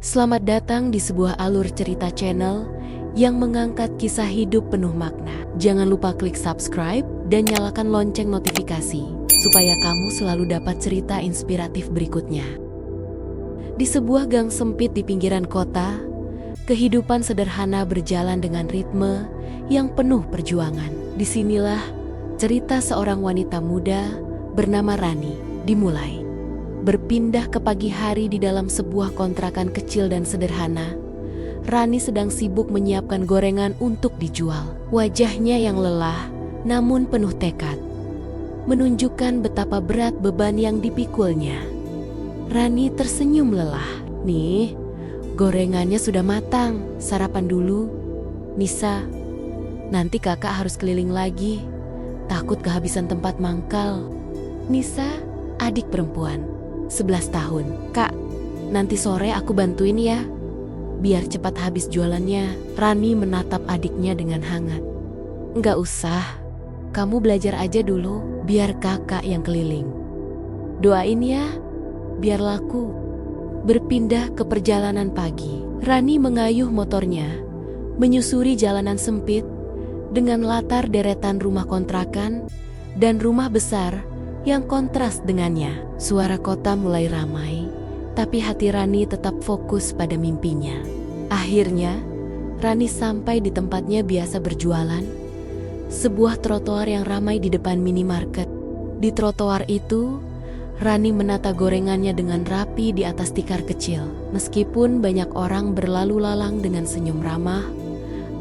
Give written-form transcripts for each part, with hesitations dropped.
Selamat datang di sebuah alur cerita channel yang mengangkat kisah hidup penuh makna. Jangan lupa klik subscribe dan nyalakan lonceng notifikasi supaya kamu selalu dapat cerita inspiratif berikutnya. Di sebuah gang sempit di pinggiran kota, kehidupan sederhana berjalan dengan ritme yang penuh perjuangan. Disinilah cerita seorang wanita muda bernama Rani dimulai. Berpindah ke pagi hari di dalam sebuah kontrakan kecil dan sederhana, Rani sedang sibuk menyiapkan gorengan untuk dijual. Wajahnya yang lelah namun penuh tekad menunjukkan betapa berat beban yang dipikulnya. Rani tersenyum lelah. "Nih, gorengannya sudah matang, sarapan dulu. Nisa, nanti kakak harus keliling lagi, takut kehabisan tempat mangkal." Nisa, adik perempuan, 11 tahun. "Kak, nanti sore aku bantuin ya, biar cepat habis jualannya." Rani menatap adiknya dengan hangat. "Enggak usah, kamu belajar aja dulu, biar kakak yang keliling. Doain ya, biar laku." Berpindah ke perjalanan pagi, Rani mengayuh motornya, menyusuri jalanan sempit dengan latar deretan rumah kontrakan dan rumah besar yang kontras dengannya. Suara kota mulai ramai, tapi hati Rani tetap fokus pada mimpinya. Akhirnya, Rani sampai di tempatnya biasa berjualan, sebuah trotoar yang ramai di depan minimarket. Di trotoar itu, Rani menata gorengannya dengan rapi di atas tikar kecil. Meskipun banyak orang berlalu lalang dengan senyum ramah,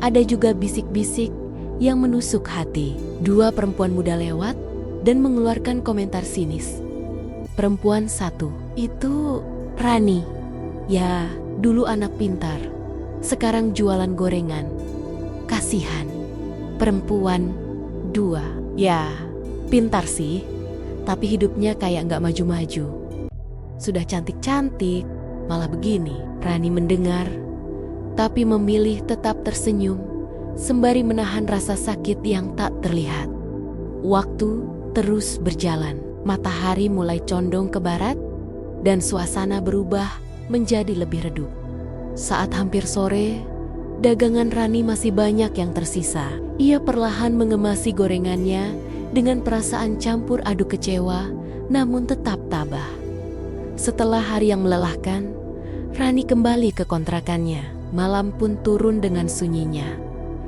ada juga bisik-bisik yang menusuk hati. Dua perempuan muda lewat dan mengeluarkan komentar sinis. Perempuan satu, "Itu Rani. Ya, dulu anak pintar, sekarang jualan gorengan. Kasihan." Perempuan dua, "Ya, pintar sih, tapi hidupnya kayak nggak maju-maju. Sudah cantik-cantik, malah begini." Rani mendengar, tapi memilih tetap tersenyum, sembari menahan rasa sakit yang tak terlihat. Waktu terus berjalan. Matahari mulai condong ke barat dan suasana berubah menjadi lebih redup. Saat hampir sore, dagangan Rani masih banyak yang tersisa. Ia perlahan mengemasi gorengannya dengan perasaan campur aduk kecewa, namun tetap tabah. Setelah hari yang melelahkan, Rani kembali ke kontrakannya. Malam pun turun dengan sunyinya.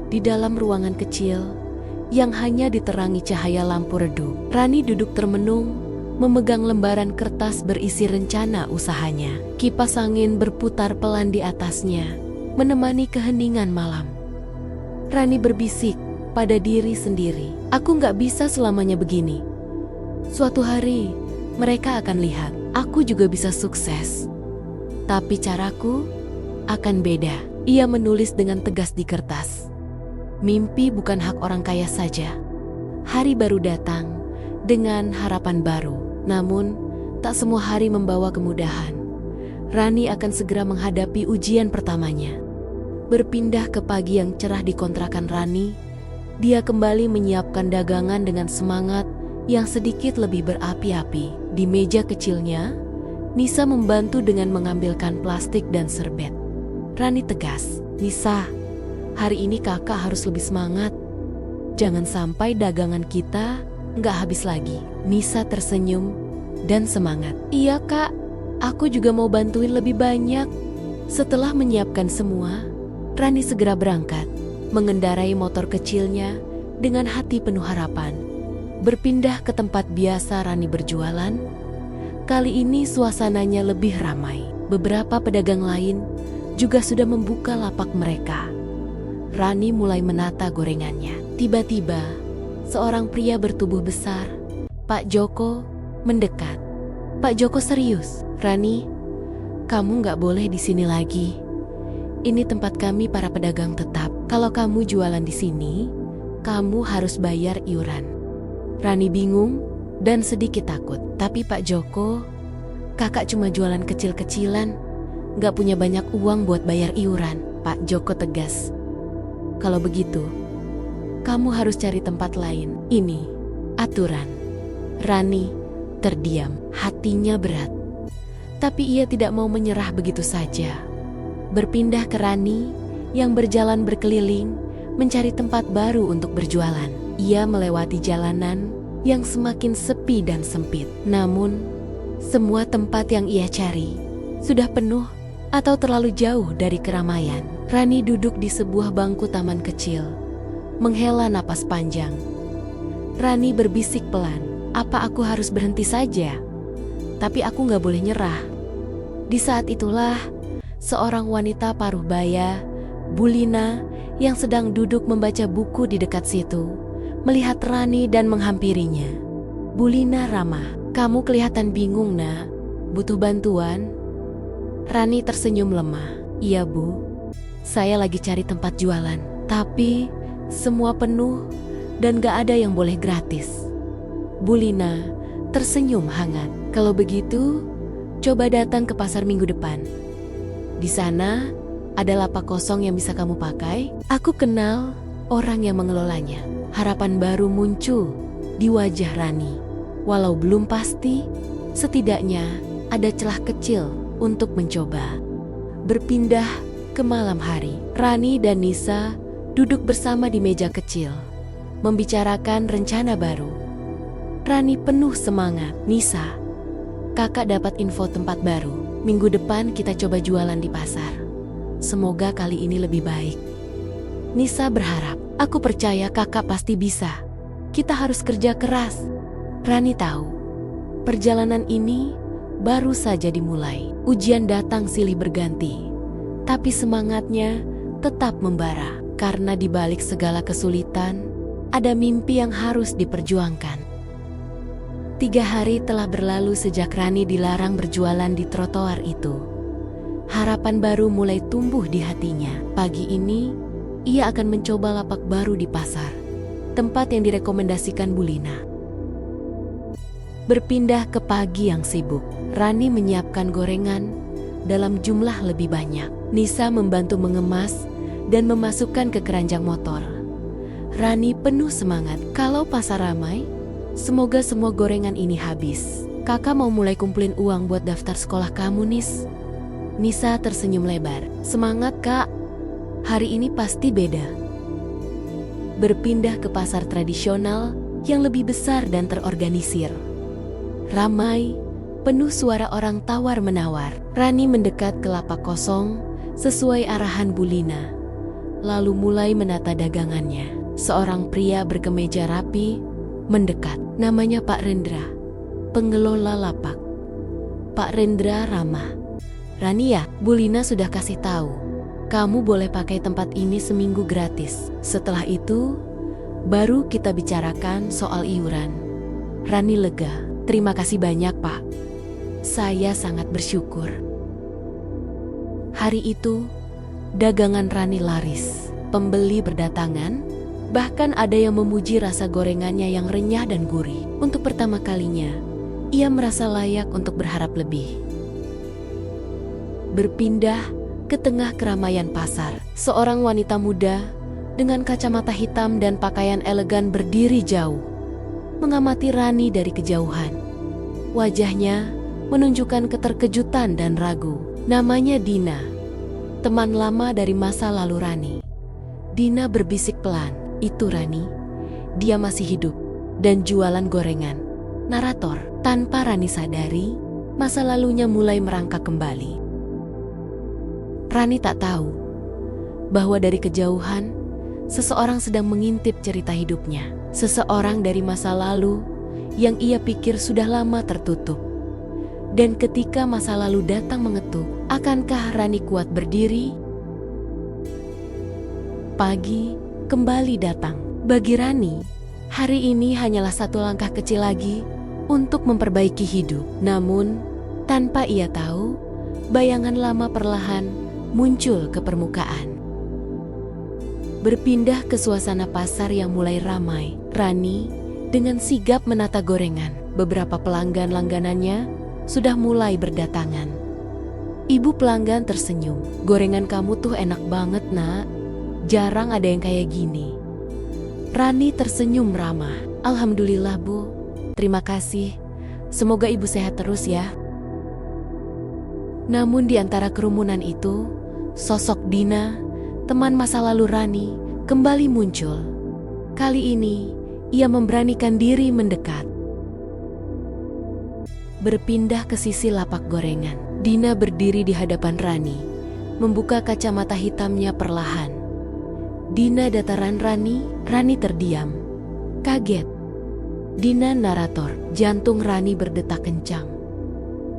Di dalam ruangan kecil yang hanya diterangi cahaya lampu redup, Rani duduk termenung, memegang lembaran kertas berisi rencana usahanya. Kipas angin berputar pelan di atasnya, menemani keheningan malam. Rani berbisik pada diri sendiri, "Aku nggak bisa selamanya begini. Suatu hari, mereka akan lihat, aku juga bisa sukses. Tapi caraku akan beda." Ia menulis dengan tegas di kertas. Mimpi bukan hak orang kaya saja. Hari baru datang dengan harapan baru. Namun, tak semua hari membawa kemudahan. Rani akan segera menghadapi ujian pertamanya. Berpindah ke pagi yang cerah di kontrakan Rani, dia kembali menyiapkan dagangan dengan semangat yang sedikit lebih berapi-api. Di meja kecilnya, Nisa membantu dengan mengambilkan plastik dan serbet. Rani tegas, "Nisa, hari ini kakak harus lebih semangat. Jangan sampai dagangan kita nggak habis lagi." Nisa tersenyum dan semangat. "Iya kak, aku juga mau bantuin lebih banyak." Setelah menyiapkan semua, Rani segera berangkat, mengendarai motor kecilnya dengan hati penuh harapan. Berpindah ke tempat biasa Rani berjualan, kali ini suasananya lebih ramai. Beberapa pedagang lain juga sudah membuka lapak mereka. Rani mulai menata gorengannya. Tiba-tiba, seorang pria bertubuh besar, Pak Joko, mendekat. "Pak Joko serius, Rani, kamu nggak boleh di sini lagi. Ini tempat kami para pedagang tetap. Kalau kamu jualan di sini, kamu harus bayar iuran." Rani bingung dan sedikit takut. "Tapi Pak Joko, kakak cuma jualan kecil-kecilan, nggak punya banyak uang buat bayar iuran." Pak Joko tegas, "Kalau begitu, kamu harus cari tempat lain. Ini aturan." Rani terdiam, hatinya berat. Tapi ia tidak mau menyerah begitu saja. berpindah ke Rani yang berjalan berkeliling mencari tempat baru untuk berjualan. Ia melewati jalanan yang semakin sepi dan sempit. Namun, semua tempat yang ia cari sudah penuh atau terlalu jauh dari keramaian. Rani duduk di sebuah bangku taman kecil, menghela napas panjang. Rani berbisik pelan, "Apa aku harus berhenti saja? Tapi aku gak boleh nyerah." Di saat itulah, seorang wanita paruh baya, Bulina, yang sedang duduk membaca buku di dekat situ, melihat Rani dan menghampirinya. "Bulina ramah, kamu kelihatan bingung, nak. Butuh bantuan?" Rani tersenyum lemah. "Iya, Bu. Saya lagi cari tempat jualan, tapi semua penuh dan gak ada yang boleh gratis." Bulina tersenyum hangat. "Kalau begitu, coba datang ke pasar minggu depan. Di sana ada lapak kosong yang bisa kamu pakai. Aku kenal orang yang mengelolanya." Harapan baru muncul di wajah Rani. Walau belum pasti, setidaknya ada celah kecil untuk mencoba. Berpindah ke malam hari, Rani dan Nisa duduk bersama di meja kecil, membicarakan rencana baru. Rani penuh semangat. "Nisa, kakak dapat info tempat baru. Minggu depan kita coba jualan di pasar. Semoga kali ini lebih baik." Nisa berharap, "Aku percaya kakak pasti bisa. Kita harus kerja keras." Rani tahu, perjalanan ini baru saja dimulai. Ujian datang silih berganti, tapi semangatnya tetap membara. Karena di balik segala kesulitan, ada mimpi yang harus diperjuangkan. 3 hari telah berlalu sejak Rani dilarang berjualan di trotoar itu. Harapan baru mulai tumbuh di hatinya. Pagi ini, ia akan mencoba lapak baru di pasar, tempat yang direkomendasikan Bulina. Berpindah ke pagi yang sibuk, Rani menyiapkan gorengan dalam jumlah lebih banyak. Nisa membantu mengemas dan memasukkan ke keranjang motor. Rani penuh semangat. "Kalau pasar ramai, semoga semua gorengan ini habis. Kakak mau mulai kumpulin uang buat daftar sekolah kamu, Nis." Nisa tersenyum lebar. "Semangat, Kak. Hari ini pasti beda." Berpindah ke pasar tradisional yang lebih besar dan terorganisir. Ramai, penuh suara orang tawar-menawar. Rani mendekat ke lapak kosong sesuai arahan Bulina, lalu mulai menata dagangannya. Seorang pria berkemeja rapi mendekat. Namanya Pak Rendra, pengelola lapak. Pak Rendra ramah. "Rani ya, Bulina sudah kasih tahu. Kamu boleh pakai tempat ini seminggu gratis. Setelah itu, baru kita bicarakan soal iuran." Rani lega. "Terima kasih banyak, Pak. Saya sangat bersyukur." Hari itu, dagangan Rani laris. Pembeli berdatangan, bahkan ada yang memuji rasa gorengannya yang renyah dan gurih. Untuk pertama kalinya, ia merasa layak untuk berharap lebih. Berpindah ke tengah keramaian pasar, seorang wanita muda dengan kacamata hitam dan pakaian elegan berdiri jauh, mengamati Rani dari kejauhan. Wajahnya menunjukkan keterkejutan dan ragu. Namanya Dina, teman lama dari masa lalu Rani. Dina berbisik pelan, "Itu Rani, dia masih hidup dan jualan gorengan." Narator, tanpa Rani sadari, masa lalunya mulai merangkak kembali. Rani tak tahu bahwa dari kejauhan, seseorang sedang mengintip cerita hidupnya. Seseorang dari masa lalu yang ia pikir sudah lama tertutup. Dan ketika masa lalu datang mengetuk, akankah Rani kuat berdiri? Pagi kembali datang. Bagi Rani, hari ini hanyalah satu langkah kecil lagi untuk memperbaiki hidup. Namun, tanpa ia tahu, bayangan lama perlahan muncul ke permukaan. Berpindah ke suasana pasar yang mulai ramai, Rani dengan sigap menata gorengan. Beberapa pelanggan langganannya sudah mulai berdatangan. Ibu pelanggan tersenyum. "Gorengan kamu tuh enak banget, Nak. Jarang ada yang kayak gini." Rani tersenyum ramah. "Alhamdulillah, Bu. Terima kasih. Semoga Ibu sehat terus ya." Namun di antara kerumunan itu, Sosok Dina, teman masa lalu Rani, kembali muncul. Kali ini, ia memberanikan diri mendekat. Berpindah ke sisi lapak gorengan, Dina berdiri di hadapan Rani, membuka kacamata hitamnya perlahan. Dina dataran Rani, Rani terdiam. Kaget. Dina narator, jantung Rani berdetak kencang.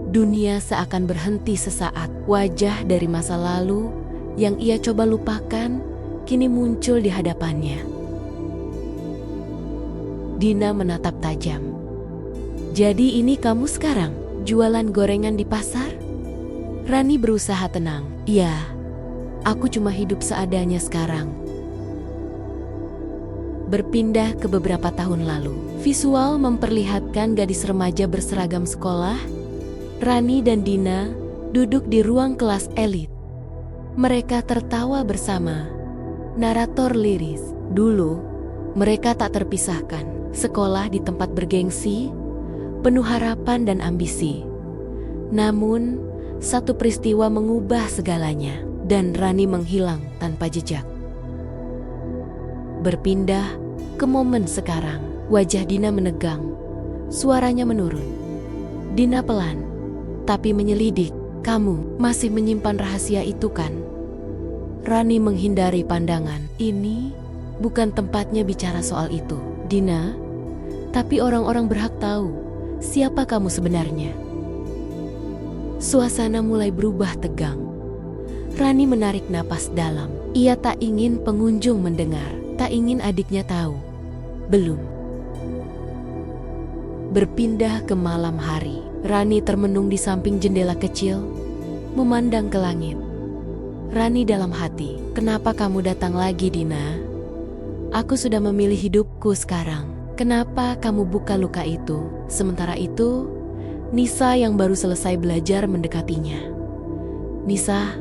Dunia seakan berhenti sesaat. Wajah dari masa lalu yang ia coba lupakan, kini muncul di hadapannya. Dina menatap tajam. Jadi ini kamu sekarang, jualan gorengan di pasar? Rani berusaha tenang. Iya, aku cuma hidup seadanya sekarang. Berpindah ke beberapa tahun lalu, visual memperlihatkan gadis remaja berseragam sekolah. Rani dan Dina duduk di ruang kelas elit. Mereka tertawa bersama. Narator liris. Dulu, mereka tak terpisahkan. Sekolah di tempat bergengsi, penuh harapan dan ambisi. Namun, satu peristiwa mengubah segalanya, dan Rani menghilang tanpa jejak. Berpindah ke momen sekarang, wajah Dina menegang, suaranya menurun. Dina pelan, tapi menyelidik. Kamu masih menyimpan rahasia itu kan? Rani menghindari pandangan. Ini bukan tempatnya bicara soal itu, Dina. Tapi orang-orang berhak tahu siapa kamu sebenarnya. Suasana mulai berubah tegang. Rani menarik napas dalam. Ia tak ingin pengunjung mendengar, tak ingin adiknya tahu. Belum. Berpindah ke malam hari, Rani termenung di samping jendela kecil, memandang ke langit. Rani dalam hati, kenapa kamu datang lagi, Dina? Aku sudah memilih hidupku sekarang. Kenapa kamu buka luka itu? Sementara itu, Nisa yang baru selesai belajar mendekatinya. Nisa,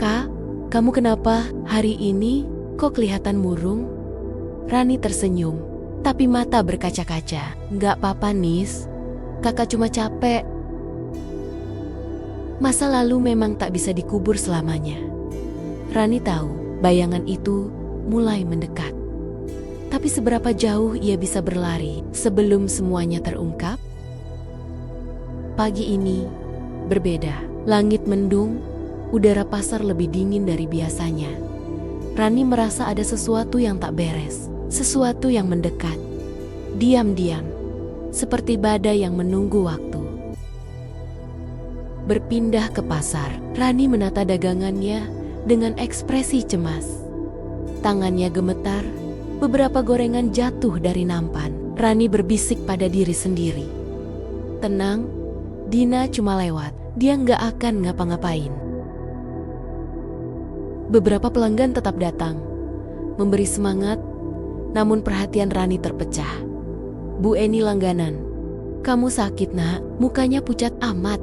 Kak, kamu kenapa hari ini kok kelihatan murung? Rani tersenyum, tapi mata berkaca-kaca. Nggak apa-apa, Nis. Kakak cuma capek. Masa lalu memang tak bisa dikubur selamanya. Rani tahu bayangan itu mulai mendekat. Tapi seberapa jauh ia bisa berlari sebelum semuanya terungkap? Pagi ini berbeda. Langit mendung, udara pasar lebih dingin dari biasanya. Rani merasa ada sesuatu yang tak beres, sesuatu yang mendekat. Diam-diam, seperti badai yang menunggu waktu. Berpindah ke pasar, Rani menata dagangannya dengan ekspresi cemas. Tangannya gemetar, beberapa gorengan jatuh dari nampan. Rani berbisik pada diri sendiri. Tenang, Dina cuma lewat, dia nggak akan ngapa-ngapain. Beberapa pelanggan tetap datang, memberi semangat, namun perhatian Rani terpecah. Bu Eni langganan. Kamu sakit, nak? Mukanya pucat amat.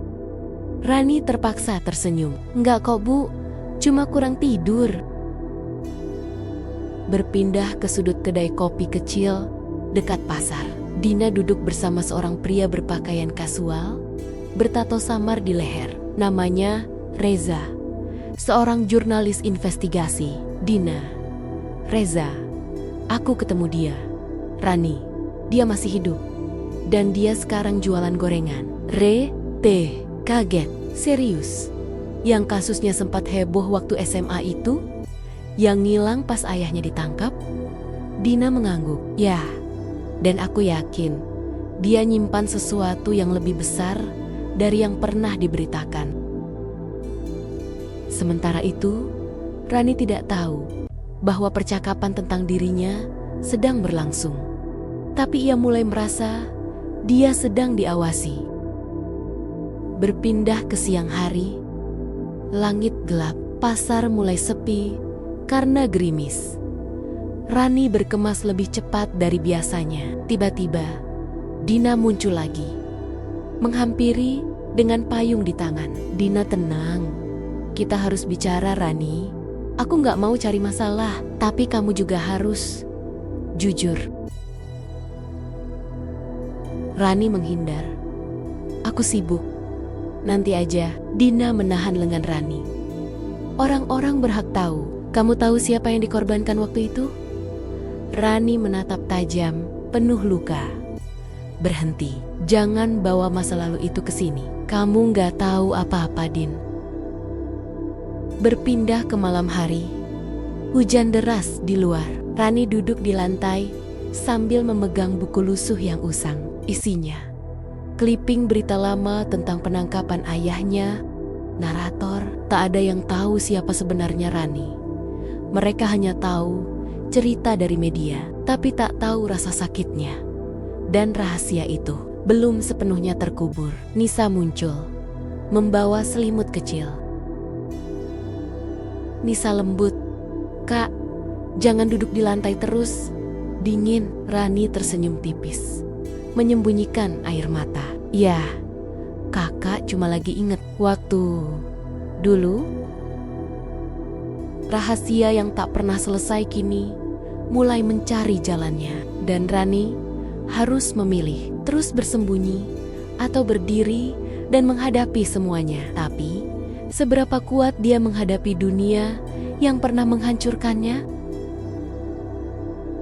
Rani terpaksa tersenyum. Enggak kok, Bu. Cuma kurang tidur. Berpindah ke sudut kedai kopi kecil dekat pasar. Dina duduk bersama seorang pria berpakaian kasual, bertato samar di leher. Namanya Reza, seorang jurnalis investigasi. Dina, Reza, aku ketemu dia. Rani, dia masih hidup. Dan dia sekarang jualan gorengan. Kaget. Serius? Yang kasusnya sempat heboh waktu SMA itu? Yang ngilang pas ayahnya ditangkap? Dina mengangguk. Ya, dan aku yakin dia nyimpan sesuatu yang lebih besar dari yang pernah diberitakan. Sementara itu, Rani tidak tahu bahwa percakapan tentang dirinya sedang berlangsung. Tapi ia mulai merasa dia sedang diawasi. Berpindah ke siang hari, langit gelap, pasar mulai sepi karena gerimis. Rani berkemas lebih cepat dari biasanya. Tiba-tiba, Dina muncul lagi, menghampiri dengan payung di tangan. Dina, tenang. Kita harus bicara, Rani. Aku nggak mau cari masalah, tapi kamu juga harus jujur. Rani menghindar. Aku sibuk. Nanti aja. Dina menahan lengan Rani. Orang-orang berhak tahu. Kamu tahu siapa yang dikorbankan waktu itu? Rani menatap tajam, penuh luka. Berhenti, jangan bawa masa lalu itu ke sini. Kamu nggak tahu apa-apa, Din. Berpindah ke malam hari. Hujan deras di luar. Rani duduk di lantai sambil memegang buku lusuh yang usang. Isinya kliping berita lama tentang penangkapan ayahnya. Narator, tak ada yang tahu siapa sebenarnya Rani. Mereka hanya tahu cerita dari media, tapi tak tahu rasa sakitnya. Dan rahasia itu belum sepenuhnya terkubur. Nisa muncul, membawa selimut kecil. Nisa lembut, "Kak, jangan duduk di lantai terus. Dingin." Rani tersenyum tipis, menyembunyikan air mata. "Ya, kakak cuma lagi inget waktu dulu." Rahasia yang tak pernah selesai kini mulai mencari jalannya. Dan Rani harus memilih, terus bersembunyi atau berdiri dan menghadapi semuanya. Tapi seberapa kuat dia menghadapi dunia yang pernah menghancurkannya?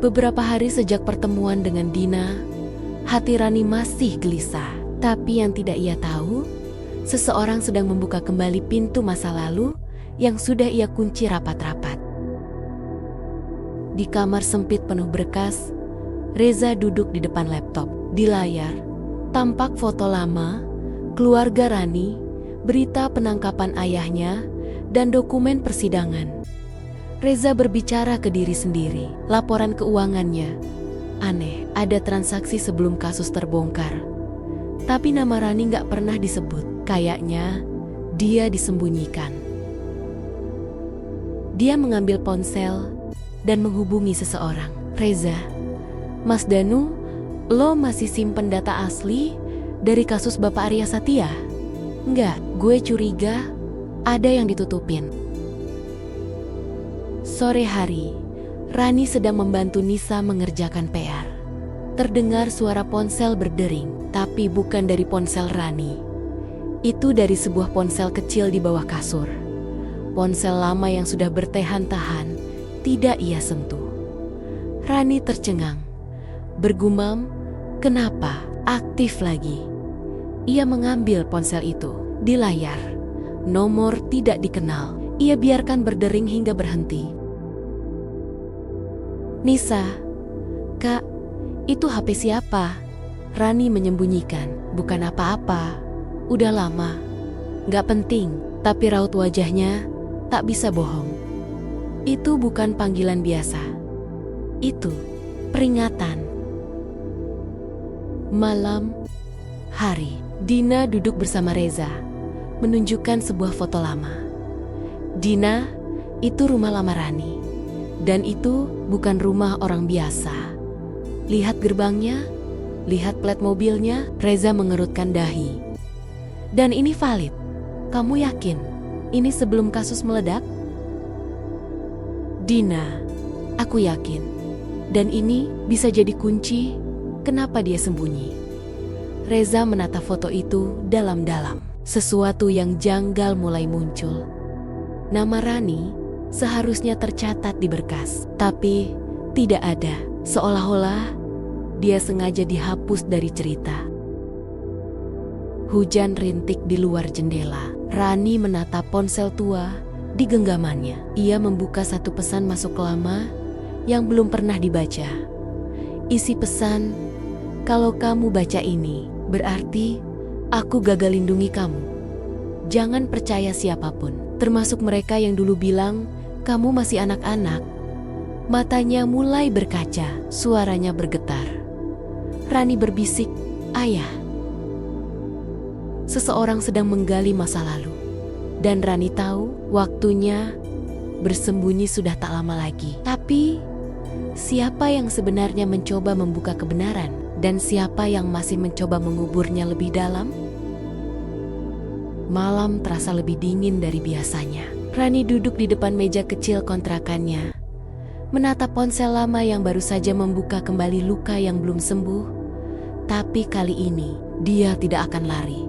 Beberapa hari sejak pertemuan dengan Dina, hati Rani masih gelisah. Tapi yang tidak ia tahu, seseorang sedang membuka kembali pintu masa lalu yang sudah ia kunci rapat-rapat. Di kamar sempit penuh berkas, Reza duduk di depan laptop. Di layar tampak foto lama, keluarga Rani, berita penangkapan ayahnya, dan dokumen persidangan. Reza berbicara ke diri sendiri. Laporan keuangannya aneh, ada transaksi sebelum kasus terbongkar. Tapi nama Rani gak pernah disebut. Kayaknya dia disembunyikan. Dia mengambil ponsel dan menghubungi seseorang. "Reza, Mas Danu, lo masih simpen data asli dari kasus Bapak Arya Satya?" "Enggak, gue curiga ada yang ditutupin." Sore hari, Rani sedang membantu Nisa mengerjakan PR. Terdengar suara ponsel berdering, tapi bukan dari ponsel Rani. Itu dari sebuah ponsel kecil di bawah kasur. Ponsel lama yang sudah bertahan-tahan, tidak ia sentuh. Rani tercengang, bergumam, "Kenapa aktif lagi?" Ia mengambil ponsel itu. Di layar, nomor tidak dikenal. Ia biarkan berdering hingga berhenti. "Nisa, Kak, itu HP siapa?" Rani menyembunyikan. "Bukan apa-apa, udah lama. Gak penting." Tapi raut wajahnya tak bisa bohong. Itu bukan panggilan biasa. Itu peringatan. Malam hari, Dina duduk bersama Reza, menunjukkan sebuah foto lama. "Dina, itu rumah lama Rani. Dan itu bukan rumah orang biasa. Lihat gerbangnya, lihat plat mobilnya." Reza mengerutkan dahi. "Dan ini valid. Kamu yakin ini sebelum kasus meledak?" "Dina, aku yakin. Dan ini bisa jadi kunci kenapa dia sembunyi." Reza menatap foto itu dalam-dalam. Sesuatu yang janggal mulai muncul. Nama Rani seharusnya tercatat di berkas, tapi tidak ada. Seolah-olah dia sengaja dihapus dari cerita. Hujan rintik di luar jendela. Rani menatap ponsel tua di genggamannya. Ia membuka satu pesan masuk lama yang belum pernah dibaca. Isi pesan, "Kalau kamu baca ini, berarti aku gagal lindungi kamu. Jangan percaya siapapun, termasuk mereka yang dulu bilang kamu masih anak-anak." Matanya mulai berkaca, suaranya bergetar. Rani berbisik, "Ayah." Seseorang sedang menggali masa lalu. Dan Rani tahu waktunya bersembunyi sudah tak lama lagi. Tapi siapa yang sebenarnya mencoba membuka kebenaran? Dan siapa yang masih mencoba menguburnya lebih dalam? Malam terasa lebih dingin dari biasanya. Rani duduk di depan meja kecil kontrakannya, menatap ponsel lama yang baru saja membuka kembali luka yang belum sembuh. Tapi kali ini dia tidak akan lari.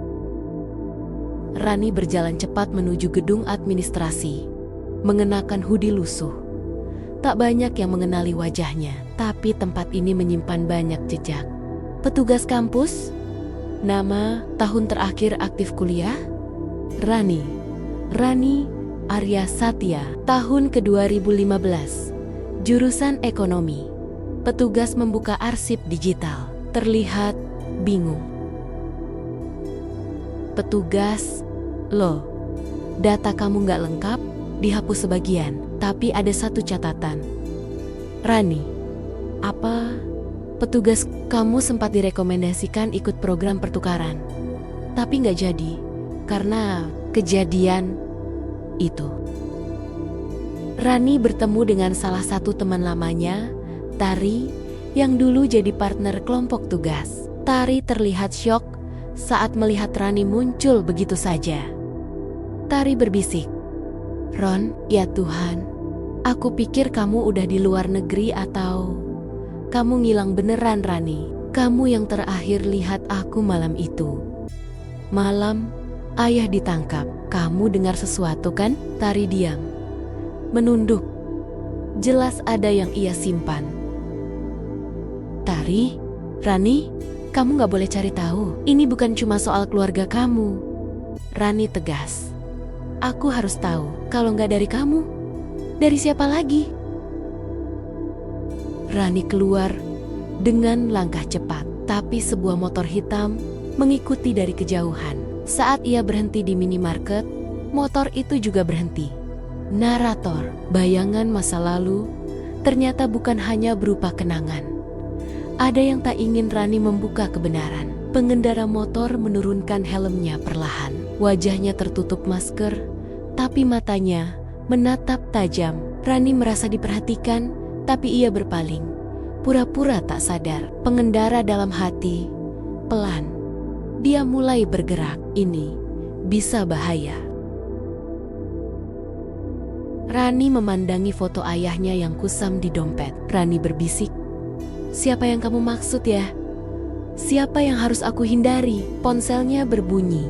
Rani berjalan cepat menuju gedung administrasi. mengenakan hoodie lusuh. Tak banyak yang mengenali wajahnya, tapi tempat ini menyimpan banyak jejak. Petugas kampus, nama, tahun terakhir aktif kuliah, Rani Arya Satya, tahun ke-2015, jurusan ekonomi. Petugas membuka arsip digital, terlihat bingung. Petugas, loh, data kamu nggak lengkap, dihapus sebagian, tapi ada satu catatan. Rani, apa? Petugas, kamu sempat direkomendasikan ikut program pertukaran, tapi nggak jadi, karena kejadian itu. Rani bertemu dengan salah satu teman lamanya, Tari, yang dulu jadi partner kelompok tugas. Tari terlihat syok saat melihat Rani muncul begitu saja. Tari berbisik, "Ron, ya Tuhan, aku pikir kamu udah di luar negeri atau kamu ngilang beneran Rani. Kamu yang terakhir lihat aku malam itu. Malam ayah ditangkap. Kamu dengar sesuatu kan?" Tari diam, menunduk. Jelas ada yang ia simpan. "Tari, Rani, kamu gak boleh cari tahu. Ini bukan cuma soal keluarga kamu." Rani tegas, "Aku harus tahu. Kalau gak dari kamu, dari siapa lagi?" Rani keluar dengan langkah cepat, tapi sebuah motor hitam mengikuti dari kejauhan. Saat ia berhenti di minimarket, motor itu juga berhenti. Narator, bayangan masa lalu, ternyata bukan hanya berupa kenangan. Ada yang tak ingin Rani membuka kebenaran. Pengendara motor menurunkan helmnya perlahan. Wajahnya tertutup masker, tapi matanya menatap tajam. Rani merasa diperhatikan, tapi ia berpaling. Pura-pura tak sadar. Pengendara dalam hati, pelan. Dia mulai bergerak. Ini bisa bahaya. Rani memandangi foto ayahnya yang kusam di dompet. Rani berbisik, "Siapa yang kamu maksud ya? Siapa yang harus aku hindari?" Ponselnya berbunyi.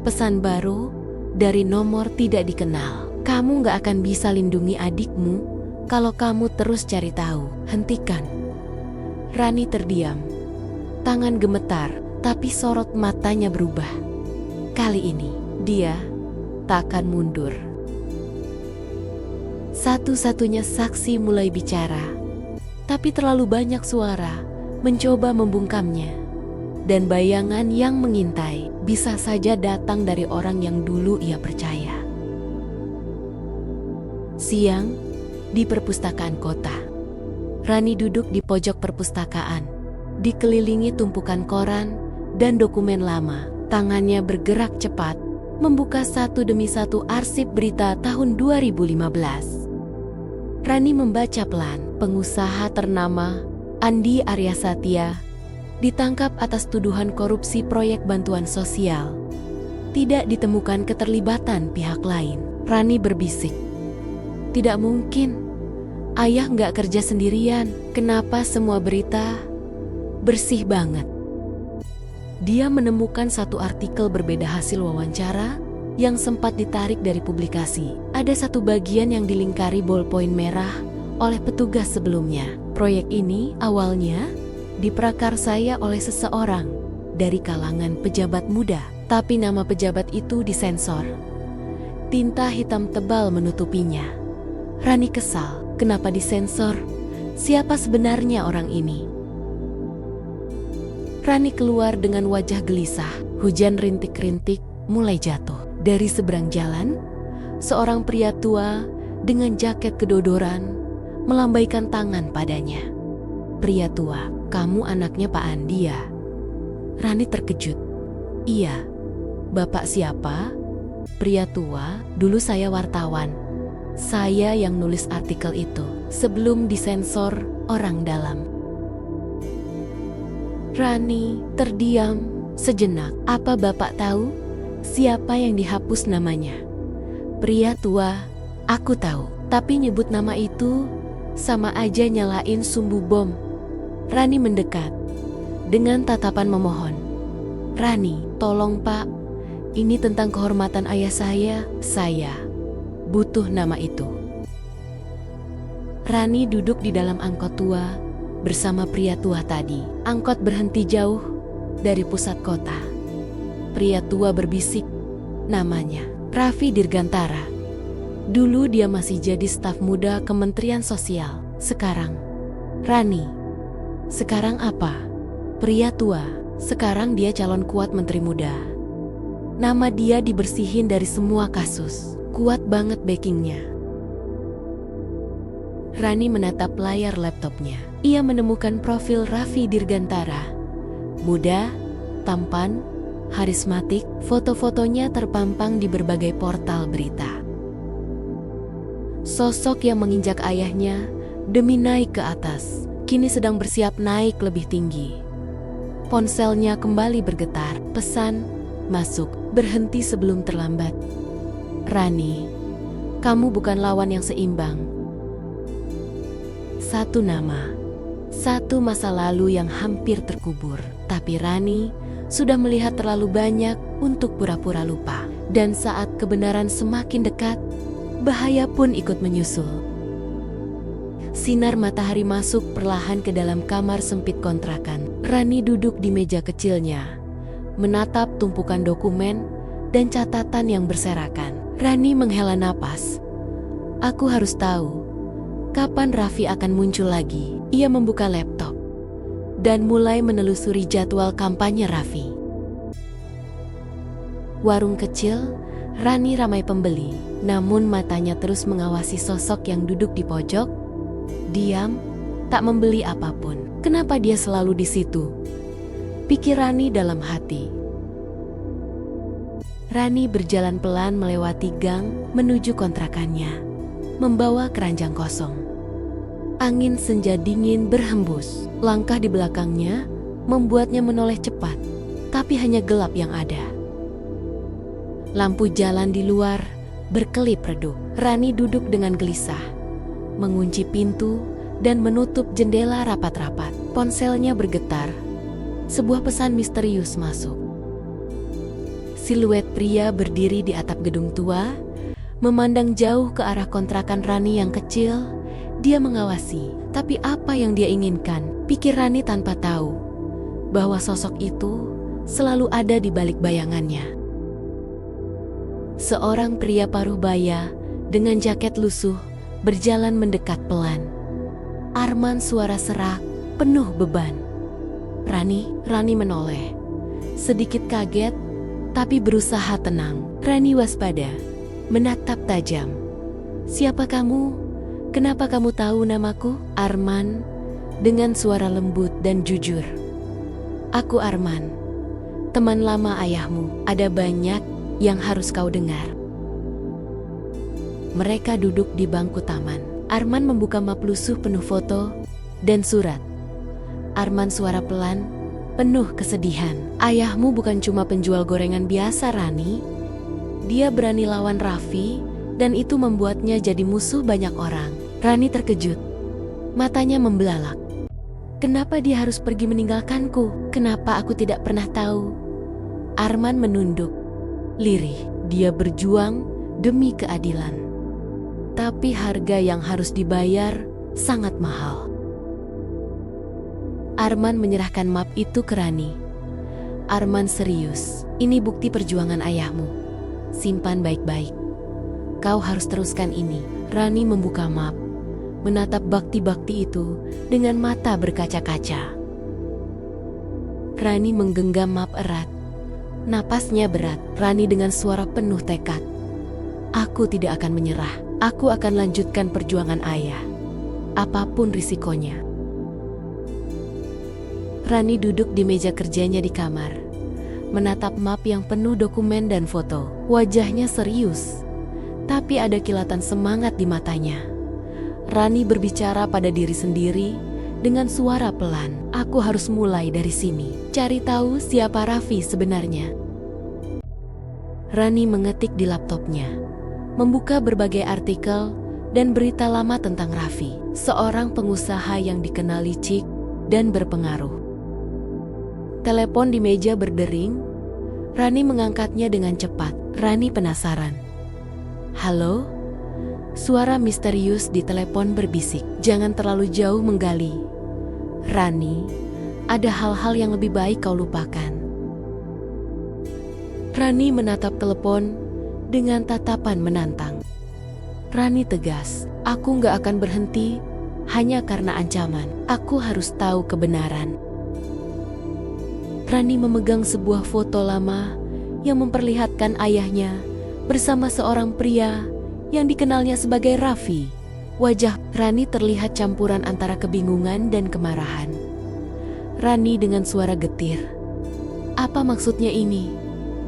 Pesan baru dari nomor tidak dikenal. "Kamu gak akan bisa lindungi adikmu kalau kamu terus cari tahu. Hentikan." Rani terdiam. Tangan gemetar, tapi sorot matanya berubah. Kali ini, dia tak akan mundur. Satu-satunya saksi mulai bicara, tapi terlalu banyak suara mencoba membungkamnya. Dan bayangan yang mengintai bisa saja datang dari orang yang dulu ia percaya. Siang, di perpustakaan kota. Rani duduk di pojok perpustakaan, dikelilingi tumpukan koran dan dokumen lama. Tangannya bergerak cepat, membuka satu demi satu arsip berita tahun 2015. Rani membaca pelan. Pengusaha ternama Andi Arya Satya ditangkap atas tuduhan korupsi proyek bantuan sosial. Tidak ditemukan keterlibatan pihak lain. Rani berbisik, "Tidak mungkin. Ayah nggak kerja sendirian. Kenapa semua berita bersih banget?" Dia menemukan satu artikel berbeda hasil wawancara yang sempat ditarik dari publikasi. Ada satu bagian yang dilingkari bolpoin merah oleh petugas sebelumnya. Proyek ini awalnya diprakarsaya oleh seseorang dari kalangan pejabat muda, tapi nama pejabat itu disensor. Tinta hitam tebal menutupinya. Rani kesal, kenapa disensor? Siapa sebenarnya orang ini? Rani keluar dengan wajah gelisah. Hujan rintik-rintik mulai jatuh. Dari seberang jalan, seorang pria tua dengan jaket kedodoran melambaikan tangan padanya. "Pria tua, kamu anaknya Pak Andi ya?" Rani terkejut. "Iya." "Bapak siapa?" "Pria tua, dulu saya wartawan. Saya yang nulis artikel itu sebelum disensor orang dalam." Rani terdiam sejenak. "Apa Bapak tahu siapa yang dihapus namanya?" "Pria tua, aku tahu. Tapi nyebut nama itu sama aja nyalain sumbu bom." Rani mendekat dengan tatapan memohon. "Rani, tolong Pak. Ini tentang kehormatan ayah saya. Saya butuh nama itu. Rani duduk di dalam angkot tua bersama pria tua tadi. Angkot berhenti jauh dari pusat kota. Pria tua berbisik, namanya Raffi Dirgantara. Dulu dia masih jadi staf muda Kementerian Sosial. Sekarang, Rani. Sekarang apa? Pria tua. Sekarang dia calon kuat menteri muda. Nama dia dibersihin dari semua kasus. Kuat banget backingnya. Rani menatap layar laptopnya. Ia menemukan profil Raffi Dirgantara. Muda, tampan, karismatik, foto-fotonya terpampang di berbagai portal berita. Sosok yang menginjak ayahnya demi naik ke atas, kini sedang bersiap naik lebih tinggi. Ponselnya kembali bergetar. Pesan, masuk, berhenti sebelum terlambat. Rani, kamu bukan lawan yang seimbang. Satu nama, satu masa lalu yang hampir terkubur. Tapi Rani sudah melihat terlalu banyak untuk pura-pura lupa. Dan saat kebenaran semakin dekat, bahaya pun ikut menyusul. Sinar matahari masuk perlahan ke dalam kamar sempit kontrakan. Rani duduk di meja kecilnya, menatap tumpukan dokumen dan catatan yang berserakan. Rani menghela napas. Aku harus tahu, kapan Raffi akan muncul lagi? Ia membuka laptop dan mulai menelusuri jadwal kampanye Raffi. Warung kecil, Rani ramai pembeli, namun matanya terus mengawasi sosok yang duduk di pojok, diam, tak membeli apapun. Kenapa dia selalu di situ? Pikir Rani dalam hati. Rani berjalan pelan melewati gang menuju kontrakannya, membawa keranjang kosong. Angin senja dingin berhembus. Langkah di belakangnya membuatnya menoleh cepat, tapi hanya gelap yang ada. Lampu jalan di luar berkelip redup. Rani duduk dengan gelisah, mengunci pintu dan menutup jendela rapat-rapat. Ponselnya bergetar. Sebuah pesan misterius masuk. Siluet pria berdiri di atap gedung tua, memandang jauh ke arah kontrakan Rani yang kecil. Dia mengawasi, tapi apa yang dia inginkan? Pikir Rani tanpa tahu bahwa sosok itu selalu ada di balik bayangannya. Seorang pria paruh baya dengan jaket lusuh berjalan mendekat pelan. Arman suara serak, penuh beban. Rani menoleh. Sedikit kaget, tapi berusaha tenang. Rani waspada, menatap tajam. Siapa kamu? Kenapa kamu tahu namaku? Arman, dengan suara lembut dan jujur. Aku Arman, teman lama ayahmu. Ada banyak yang harus kau dengar. Mereka duduk di bangku taman. Arman membuka map lusuh penuh foto dan surat. Arman suara pelan, penuh kesedihan. Ayahmu bukan cuma penjual gorengan biasa, Rani. Dia berani lawan Raffi, dan itu membuatnya jadi musuh banyak orang. Rani terkejut. Matanya membelalak. Kenapa dia harus pergi meninggalkanku? Kenapa aku tidak pernah tahu? Arman menunduk. Lirih, dia berjuang demi keadilan. Tapi harga yang harus dibayar sangat mahal. Arman menyerahkan map itu ke Rani. Arman serius. Ini bukti perjuangan ayahmu. Simpan baik-baik. Kau harus teruskan ini. Rani membuka map, menatap bakti-bakti itu dengan mata berkaca-kaca. Rani menggenggam map erat. Napasnya berat. Rani dengan suara penuh tekad. Aku tidak akan menyerah. Aku akan lanjutkan perjuangan ayah. Apapun risikonya. Rani duduk di meja kerjanya di kamar, menatap map yang penuh dokumen dan foto. Wajahnya serius, tapi ada kilatan semangat di matanya. Rani berbicara pada diri sendiri dengan suara pelan. Aku harus mulai dari sini, cari tahu siapa Raffi sebenarnya. Rani mengetik di laptopnya, membuka berbagai artikel dan berita lama tentang Raffi, seorang pengusaha yang dikenal licik dan berpengaruh. Telepon di meja berdering. Rani mengangkatnya dengan cepat. Rani penasaran. Halo, Suara misterius di telepon berbisik. Jangan terlalu jauh menggali. Rani, ada hal-hal yang lebih baik kau lupakan. Rani menatap telepon dengan tatapan menantang. Rani tegas, aku gak akan berhenti hanya karena ancaman. Aku harus tahu kebenaran. Rani memegang sebuah foto lama yang memperlihatkan ayahnya bersama seorang pria yang dikenalnya sebagai Raffi. Wajah Rani terlihat campuran antara kebingungan dan kemarahan. Rani dengan suara getir. Apa maksudnya ini?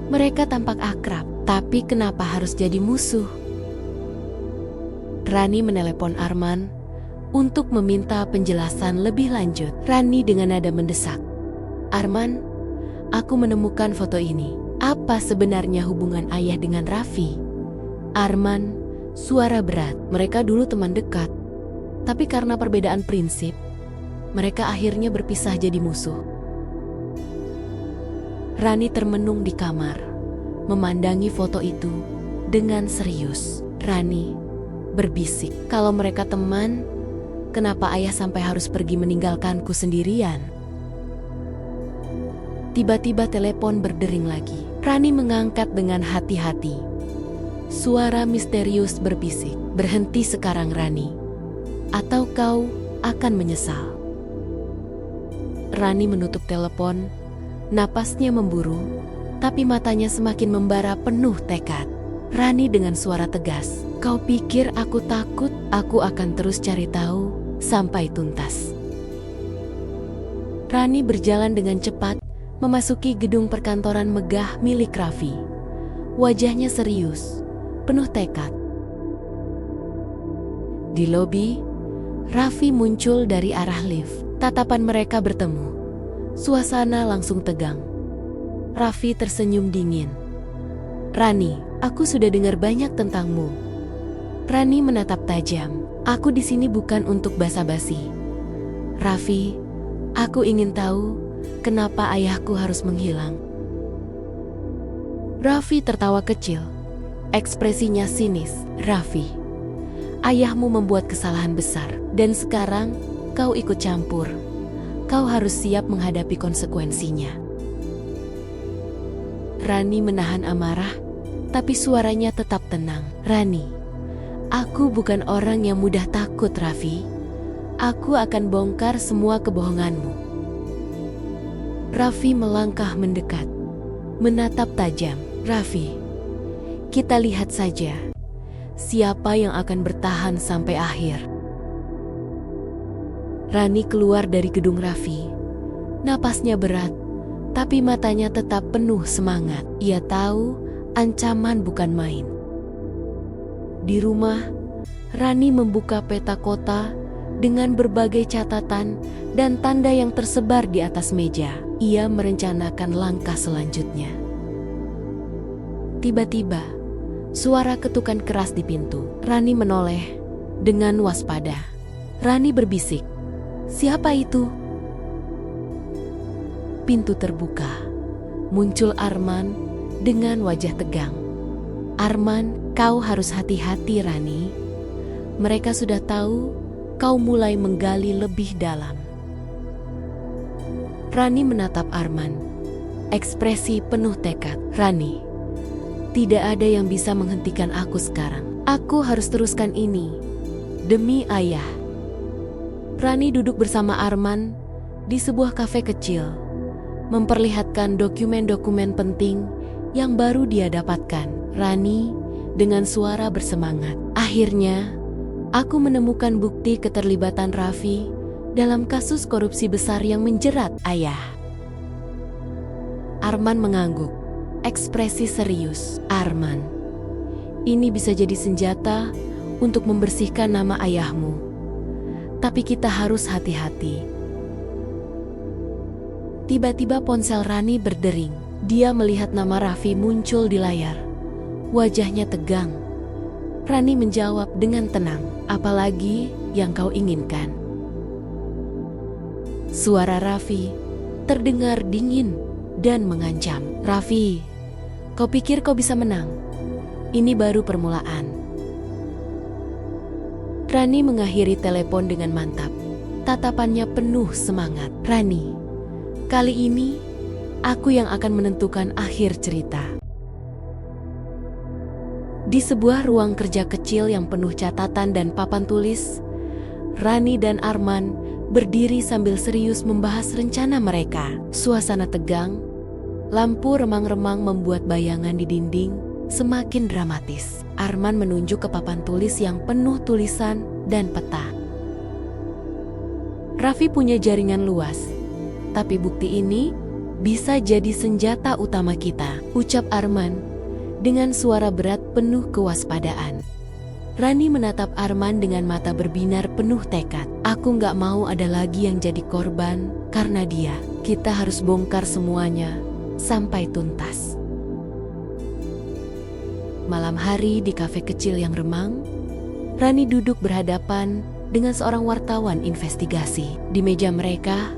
Mereka tampak akrab, tapi kenapa harus jadi musuh? Rani menelepon Arman untuk meminta penjelasan lebih lanjut. Rani dengan nada mendesak. Arman, aku menemukan foto ini. Apa sebenarnya hubungan ayah dengan Raffi? Arman, suara berat. Mereka dulu teman dekat, tapi karena perbedaan prinsip, mereka akhirnya berpisah jadi musuh. Rani termenung di kamar, memandangi foto itu dengan serius. Rani berbisik, kalau mereka teman, kenapa ayah sampai harus pergi meninggalkanku sendirian? Tiba-tiba telepon berdering lagi. Rani mengangkat dengan hati-hati. Suara misterius berbisik, berhenti sekarang Rani, atau kau akan menyesal. Rani menutup telepon, napasnya memburu, tapi matanya semakin membara penuh tekad. Rani dengan suara tegas, kau pikir aku takut? Aku akan terus cari tahu sampai tuntas. Rani berjalan dengan cepat, memasuki gedung perkantoran megah milik Raffi. Wajahnya serius, penuh tekad. Di lobi, Raffi muncul dari arah lift. Tatapan mereka bertemu. Suasana langsung tegang. Raffi tersenyum dingin. Rani, aku sudah dengar banyak tentangmu. Rani menatap tajam. Aku di sini bukan untuk basa-basi. Raffi, aku ingin tahu kenapa ayahku harus menghilang. Raffi tertawa kecil. Ekspresinya sinis. Raffi, ayahmu membuat kesalahan besar, dan sekarang kau ikut campur. Kau harus siap menghadapi konsekuensinya. Rani menahan amarah, tapi suaranya tetap tenang. Rani, aku bukan orang yang mudah takut, Raffi. Aku akan bongkar semua kebohonganmu. Raffi melangkah mendekat, menatap tajam. Raffi, kita lihat saja siapa yang akan bertahan sampai akhir. Rani keluar dari gedung Raffi. Napasnya berat, tapi matanya tetap penuh semangat. Ia tahu ancaman bukan main. Di rumah, Rani membuka peta kota dengan berbagai catatan dan tanda yang tersebar di atas meja. Ia merencanakan langkah selanjutnya. Tiba-tiba, suara ketukan keras di pintu. Rani menoleh dengan waspada. Rani berbisik, "Siapa itu?" Pintu terbuka. Muncul Arman dengan wajah tegang. "Arman, kau harus hati-hati, Rani. Mereka sudah tahu kau mulai menggali lebih dalam." Rani menatap Arman. Ekspresi penuh tekad. "Rani, tidak ada yang bisa menghentikan aku sekarang. Aku harus teruskan ini demi ayah." Rani duduk bersama Arman di sebuah kafe kecil, memperlihatkan dokumen-dokumen penting yang baru dia dapatkan. Rani dengan suara bersemangat, "Akhirnya, aku menemukan bukti keterlibatan Raffi dalam kasus korupsi besar yang menjerat ayah." Arman mengangguk, ekspresi serius. "Arman, ini bisa jadi senjata untuk membersihkan nama ayahmu. Tapi kita harus hati-hati." Tiba-tiba ponsel Rani berdering. Dia melihat nama Raffi muncul di layar. Wajahnya tegang. Rani menjawab dengan tenang, "Apalagi yang kau inginkan?" Suara Raffi terdengar dingin dan mengancam. "Raffi, kau pikir kau bisa menang? Ini baru permulaan." Rani mengakhiri telepon dengan mantap. Tatapannya penuh semangat. "Rani, kali ini aku yang akan menentukan akhir cerita." Di sebuah ruang kerja kecil yang penuh catatan dan papan tulis, Rani dan Arman berdiri sambil serius membahas rencana mereka. Suasana tegang, lampu remang-remang membuat bayangan di dinding semakin dramatis. Arman menunjuk ke papan tulis yang penuh tulisan dan peta. "Raffi punya jaringan luas, tapi bukti ini bisa jadi senjata utama kita," ucap Arman dengan suara berat penuh kewaspadaan. Rani menatap Arman dengan mata berbinar penuh tekad. "Aku gak mau ada lagi yang jadi korban karena dia. Kita harus bongkar semuanya sampai tuntas." Malam hari di kafe kecil yang remang, Rani duduk berhadapan dengan seorang wartawan investigasi. Di meja mereka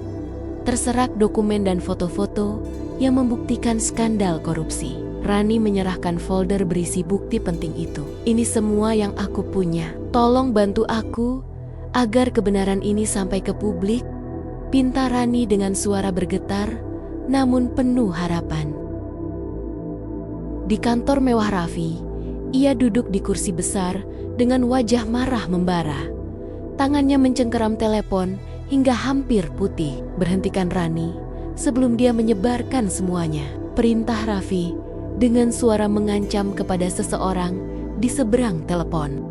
terserak dokumen dan foto-foto yang membuktikan skandal korupsi. Rani menyerahkan folder berisi bukti penting itu. "Ini semua yang aku punya. Tolong bantu aku agar kebenaran ini sampai ke publik," pinta Rani dengan suara bergetar namun penuh harapan. Di kantor mewah Raffi, ia duduk di kursi besar dengan wajah marah membara. Tangannya mencengkeram telepon hingga hampir putih. "Berhentikan Rani sebelum dia menyebarkan semuanya," perintah Raffi dengan suara mengancam kepada seseorang di seberang telepon.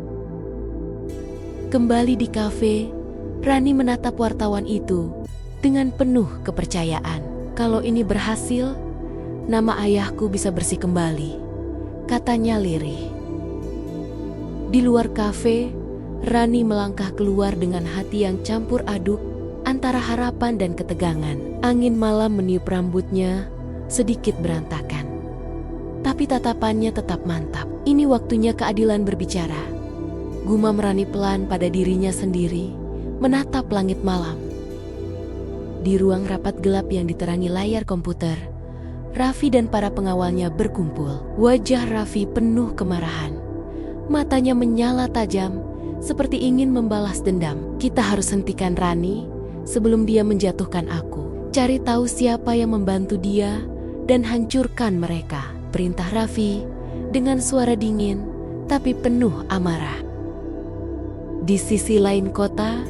Kembali di kafe, Rani menatap wartawan itu dengan penuh kepercayaan. "Kalau ini berhasil, nama ayahku bisa bersih kembali," katanya lirih. Di luar kafe, Rani melangkah keluar dengan hati yang campur aduk antara harapan dan ketegangan. Angin malam meniup rambutnya sedikit berantakan, tapi tatapannya tetap mantap. "Ini waktunya keadilan berbicara," gumam Rani pelan pada dirinya sendiri, menatap langit malam. Di ruang rapat gelap yang diterangi layar komputer, Raffi dan para pengawalnya berkumpul. Wajah Raffi penuh kemarahan. Matanya menyala tajam, seperti ingin membalas dendam. "Kita harus hentikan Rani sebelum dia menjatuhkan aku. Cari tahu siapa yang membantu dia dan hancurkan mereka," perintah Raffi dengan suara dingin tapi penuh amarah. Di sisi lain kota,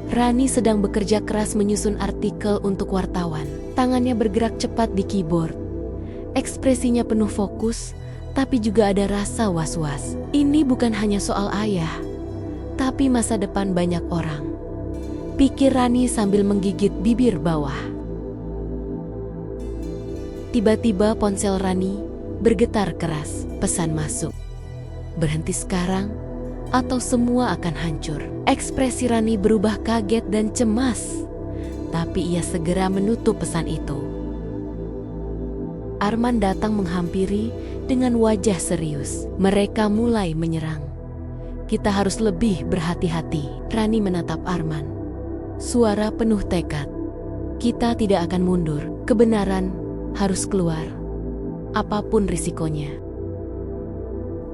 Rani sedang bekerja keras menyusun artikel untuk wartawan. Tangannya bergerak cepat di keyboard. Ekspresinya penuh fokus, tapi juga ada rasa was-was. "Ini bukan hanya soal ayah, tapi masa depan banyak orang," pikir Rani sambil menggigit bibir bawah. Tiba-tiba ponsel Rani bergetar keras. Pesan masuk. "Berhenti sekarang atau semua akan hancur." Ekspresi Rani berubah kaget dan cemas, tapi ia segera menutup pesan itu. Arman datang menghampiri dengan wajah serius. Mereka mulai menyerang. "Kita harus lebih berhati-hati," Rani menatap Arman. Suara penuh tekad. "Kita tidak akan mundur. Kebenaran harus keluar, apapun risikonya."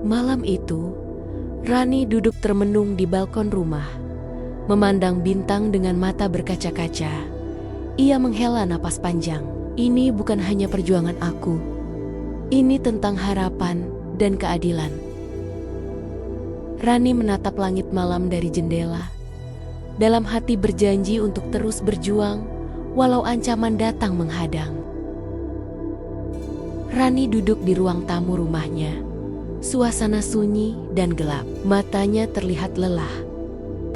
Malam itu, Rani duduk termenung di balkon rumah, memandang bintang dengan mata berkaca-kaca. Ia menghela napas panjang. "Ini bukan hanya perjuangan aku. Ini tentang harapan dan keadilan." Rani menatap langit malam dari jendela. Dalam hati berjanji untuk terus berjuang walau ancaman datang menghadang. Rani duduk di ruang tamu rumahnya. Suasana sunyi dan gelap. Matanya terlihat lelah,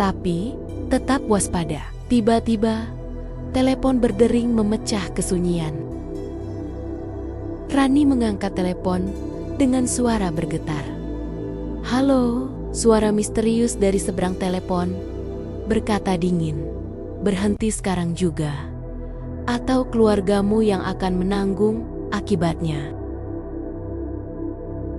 tapi tetap waspada. Tiba-tiba, telepon berdering memecah kesunyian. Rani mengangkat telepon dengan suara bergetar. "Halo," suara misterius dari seberang telepon berkata dingin. "Berhenti sekarang juga, atau keluargamu yang akan menanggung akibatnya."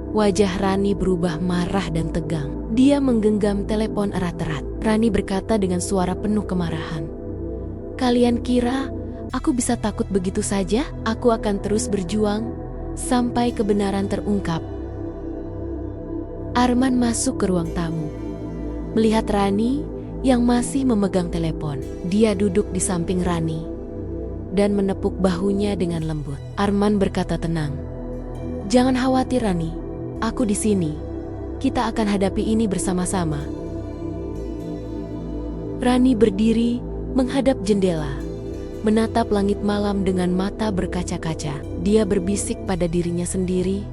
Wajah Rani berubah marah dan tegang. Dia menggenggam telepon erat-erat. Rani berkata dengan suara penuh kemarahan, "Kalian kira aku bisa takut begitu saja? Aku akan terus berjuang sampai kebenaran terungkap." Arman masuk ke ruang tamu. melihat Rani yang masih memegang telepon. Dia duduk di samping Rani dan menepuk bahunya dengan lembut. Arman berkata tenang, "Jangan khawatir Rani, aku di sini. Kita akan hadapi ini bersama-sama." Rani berdiri menghadap jendela, menatap langit malam dengan mata berkaca-kaca. Dia berbisik pada dirinya sendiri,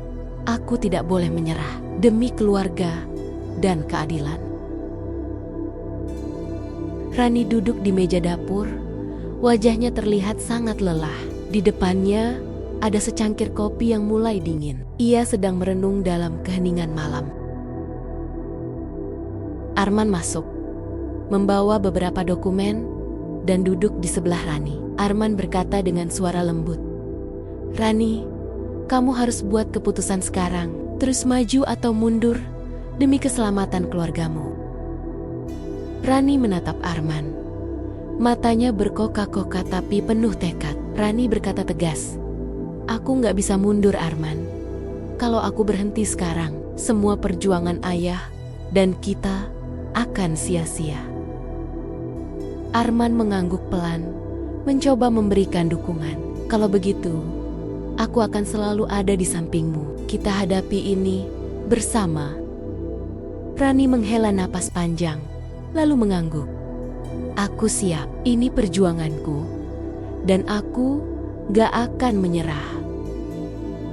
"Aku tidak boleh menyerah demi keluarga dan keadilan." Rani duduk di meja dapur, wajahnya terlihat sangat lelah. Di depannya ada secangkir kopi yang mulai dingin. Ia sedang merenung dalam keheningan malam. Arman masuk, membawa beberapa dokumen dan duduk di sebelah Rani. Arman berkata dengan suara lembut, "Rani, kamu harus buat keputusan sekarang, terus maju atau mundur demi keselamatan keluargamu." Rani menatap Arman. Matanya berkoka-koka tapi penuh tekad. Rani berkata tegas, "Aku nggak bisa mundur Arman. Kalau aku berhenti sekarang, semua perjuangan ayah dan kita akan sia-sia." Arman mengangguk pelan, mencoba memberikan dukungan. "Kalau begitu, aku akan selalu ada di sampingmu. Kita hadapi ini bersama." Rani menghela napas panjang, lalu mengangguk. "Aku siap, ini perjuanganku, dan aku gak akan menyerah."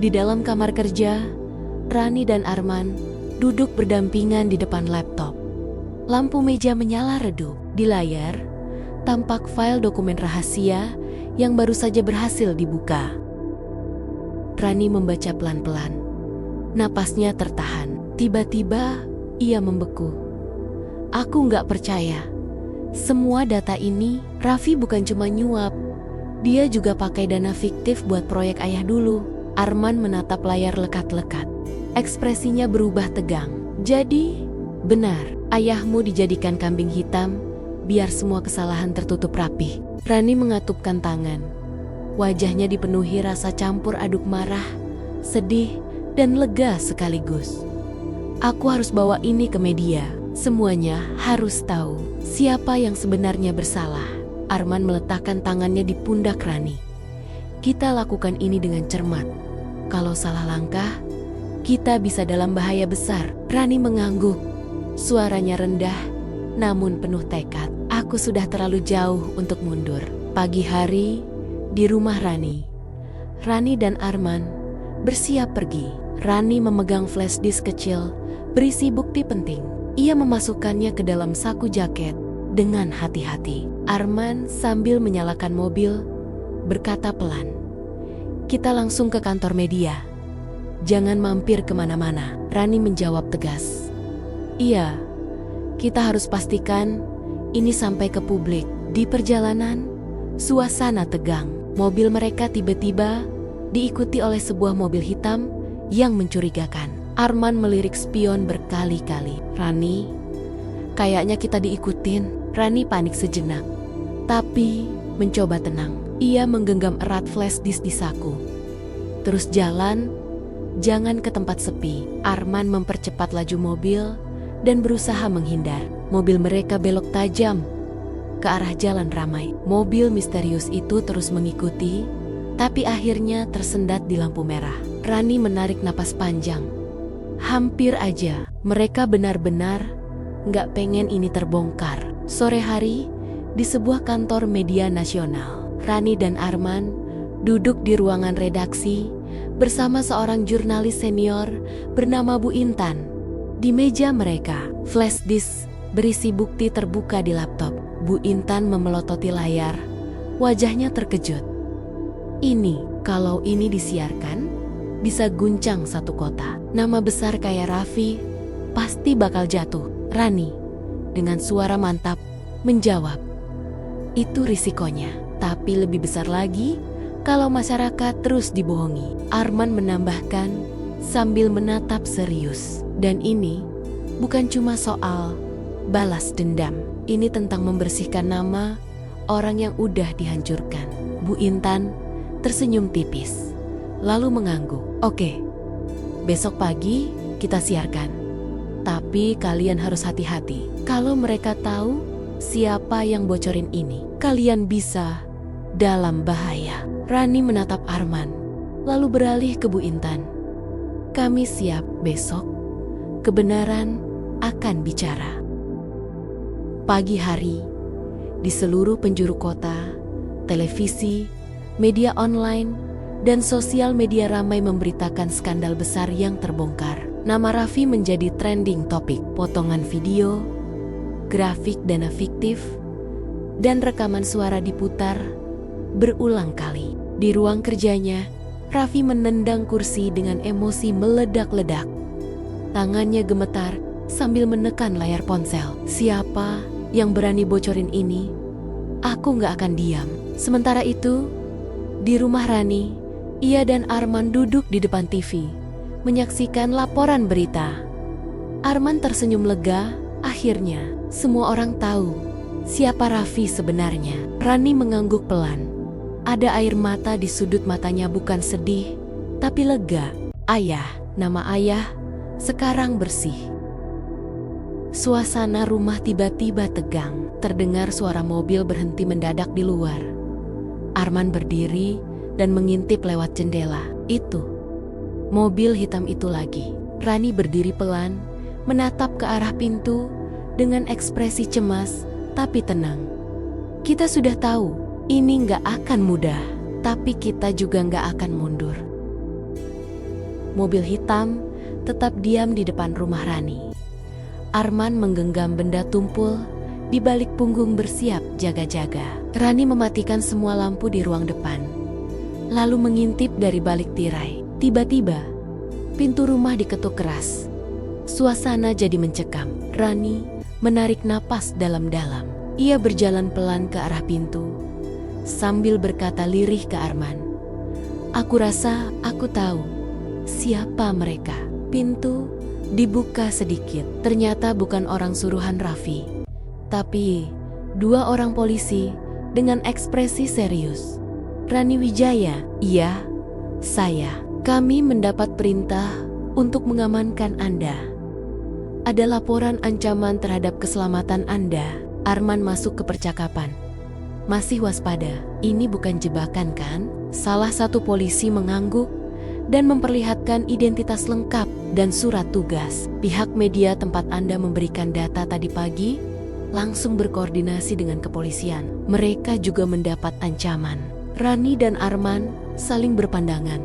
Di dalam kamar kerja, Rani dan Arman duduk berdampingan di depan laptop. Lampu meja menyala redup. Di layar, tampak file dokumen rahasia yang baru saja berhasil dibuka. Rani membaca pelan-pelan. Napasnya tertahan. Tiba-tiba, ia membeku. "Aku nggak percaya. Semua data ini, Raffi bukan cuma nyuap. Dia juga pakai dana fiktif buat proyek ayah dulu." Arman menatap layar lekat-lekat. Ekspresinya berubah tegang. "Jadi, benar, ayahmu dijadikan kambing hitam biar semua kesalahan tertutup rapih." Rani mengatupkan tangan. Wajahnya dipenuhi rasa campur aduk marah, sedih, dan lega sekaligus. "Aku harus bawa ini ke media. Semuanya harus tahu siapa yang sebenarnya bersalah." Arman meletakkan tangannya di pundak Rani. "Kita lakukan ini dengan cermat. Kalau salah langkah, kita bisa dalam bahaya besar." Rani mengangguk. Suaranya rendah, namun penuh tekad. "Aku sudah terlalu jauh untuk mundur." Pagi hari, di rumah Rani dan Arman bersiap pergi. Rani memegang flash disk kecil berisi bukti penting. Ia memasukkannya ke dalam saku jaket dengan hati-hati. Arman sambil menyalakan mobil berkata pelan, "Kita langsung ke kantor media. Jangan mampir kemana-mana." Rani menjawab tegas, "Iya, kita harus pastikan ini sampai ke publik." Di perjalanan, suasana tegang. Mobil mereka tiba-tiba diikuti oleh sebuah mobil hitam yang mencurigakan. Arman melirik spion berkali-kali. "Rani, kayaknya kita diikutin." Rani panik sejenak, tapi mencoba tenang. Ia menggenggam erat flash disk di saku. "Terus jalan, jangan ke tempat sepi." Arman mempercepat laju mobil dan berusaha menghindar. Mobil mereka belok tajam ke arah jalan ramai. Mobil misterius itu terus mengikuti, tapi akhirnya tersendat di lampu merah. Rani menarik napas panjang. Hampir aja, mereka benar-benar nggak pengen ini terbongkar. Sore hari, di sebuah kantor media nasional, Rani dan Arman duduk di ruangan redaksi bersama seorang jurnalis senior bernama Bu Intan. Di meja mereka, flash disk berisi bukti terbuka di laptop. Bu Intan memelototi layar, wajahnya terkejut. Kalau ini disiarkan, bisa guncang satu kota. Nama besar kayak Raffi pasti bakal jatuh. Rani dengan suara mantap menjawab, "Itu risikonya, tapi lebih besar lagi kalau masyarakat terus dibohongi." Arman menambahkan sambil menatap serius, "Dan ini bukan cuma soal balas dendam. Ini tentang membersihkan nama orang yang udah dihancurkan." Bu Intan tersenyum tipis, lalu mengangguk. "Oke, besok pagi kita siarkan." Tapi kalian harus hati-hati. Kalau mereka tahu siapa yang bocorin ini, kalian bisa dalam bahaya. Rani menatap Arman, lalu beralih ke Bu Intan. Kami siap besok. Kebenaran akan bicara. Pagi hari, di seluruh penjuru kota, televisi, media online, dan sosial media ramai memberitakan skandal besar yang terbongkar. Nama Raffi menjadi trending topik. Potongan video, grafik dana fiktif, dan rekaman suara diputar berulang kali. Di ruang kerjanya, Raffi menendang kursi dengan emosi meledak-ledak. Tangannya gemetar sambil menekan layar ponsel. Siapa yang berani bocorin ini? Aku gak akan diam. Sementara itu, di rumah Rani, ia dan Arman duduk di depan TV, menyaksikan laporan berita. Arman tersenyum lega. Akhirnya, semua orang tahu siapa Raffi sebenarnya. Rani mengangguk pelan. Ada air mata di sudut matanya, bukan sedih, tapi lega. Ayah, nama ayah sekarang bersih. Suasana rumah tiba-tiba tegang. Terdengar suara mobil berhenti mendadak di luar. Arman berdiri dan mengintip lewat jendela. Itu mobil hitam itu lagi. Rani berdiri pelan, menatap ke arah pintu dengan ekspresi cemas tapi tenang. Kita sudah tahu ini nggak akan mudah, tapi kita juga nggak akan mundur. Mobil hitam tetap diam di depan rumah Rani. Arman menggenggam benda tumpul di balik punggung, bersiap jaga-jaga. Rani mematikan semua lampu di ruang depan, lalu mengintip dari balik tirai. Tiba-tiba, pintu rumah diketuk keras. Suasana jadi mencekam. Rani menarik napas dalam-dalam. Ia berjalan pelan ke arah pintu, sambil berkata lirih ke Arman, "Aku rasa aku tahu siapa mereka." Pintu dibuka sedikit. Ternyata bukan orang suruhan Raffi, tapi dua orang polisi dengan ekspresi serius. "Rani Wijaya." "Iya, saya. Kami mendapat perintah untuk mengamankan Anda. Ada laporan ancaman terhadap keselamatan Anda." Arman masuk ke percakapan. "Masih waspada, ini bukan jebakan kan?" Salah satu polisi mengangguk dan memperlihatkan identitas lengkap dan surat tugas. "Pihak media tempat Anda memberikan data tadi pagi langsung berkoordinasi dengan kepolisian. Mereka juga mendapat ancaman." Rani dan Arman saling berpandangan.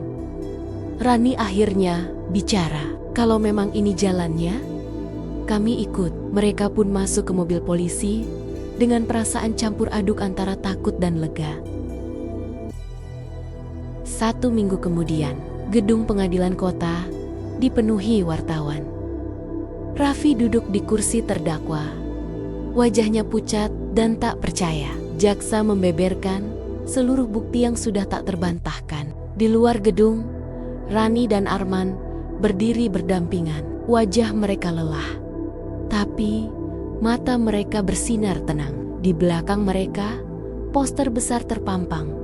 Rani akhirnya bicara, "Kalau memang ini jalannya, kami ikut." Mereka pun masuk ke mobil polisi dengan perasaan campur aduk antara takut dan lega. 1 minggu kemudian, gedung pengadilan kota dipenuhi wartawan. Raffi duduk di kursi terdakwa. Wajahnya pucat dan tak percaya. Jaksa membeberkan seluruh bukti yang sudah tak terbantahkan. Di luar gedung, Rani dan Arman berdiri berdampingan. Wajah mereka lelah, tapi mata mereka bersinar tenang. Di belakang mereka, poster besar terpampang.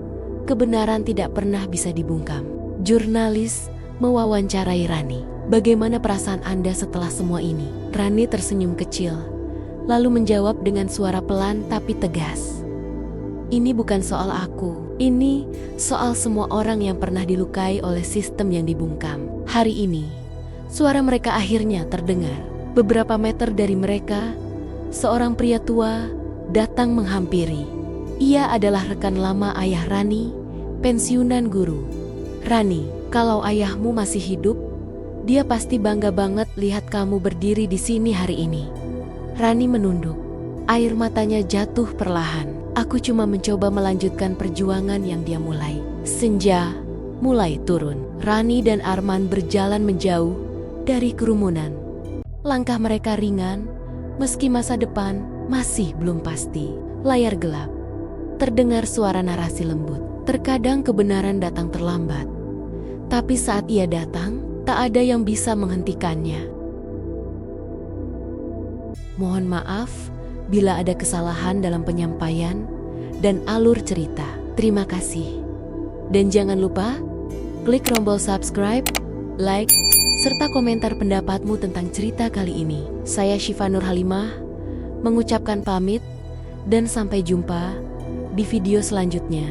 Kebenaran tidak pernah bisa dibungkam. Jurnalis mewawancarai Rani. "Bagaimana perasaan Anda setelah semua ini?" Rani tersenyum kecil, lalu menjawab dengan suara pelan tapi tegas, "Ini bukan soal aku. Ini soal semua orang yang pernah dilukai oleh sistem yang dibungkam." Hari ini, suara mereka akhirnya terdengar. Beberapa meter dari mereka, seorang pria tua datang menghampiri. Ia adalah rekan lama ayah Rani, pensiunan guru. "Rani, kalau ayahmu masih hidup, dia pasti bangga banget lihat kamu berdiri di sini hari ini." Rani menunduk. Air matanya jatuh perlahan. "Aku cuma mencoba melanjutkan perjuangan yang dia mulai." Senja mulai turun. Rani dan Arman berjalan menjauh dari kerumunan. Langkah mereka ringan, meski masa depan masih belum pasti. Layar gelap. Terdengar suara narasi lembut. Terkadang kebenaran datang terlambat, tapi saat ia datang, tak ada yang bisa menghentikannya. Mohon maaf bila ada kesalahan dalam penyampaian dan alur cerita. Terima kasih. Dan jangan lupa klik tombol subscribe, like, serta komentar pendapatmu tentang cerita kali ini. Saya Syifa Nur Halimah, mengucapkan pamit, dan sampai jumpa di video selanjutnya.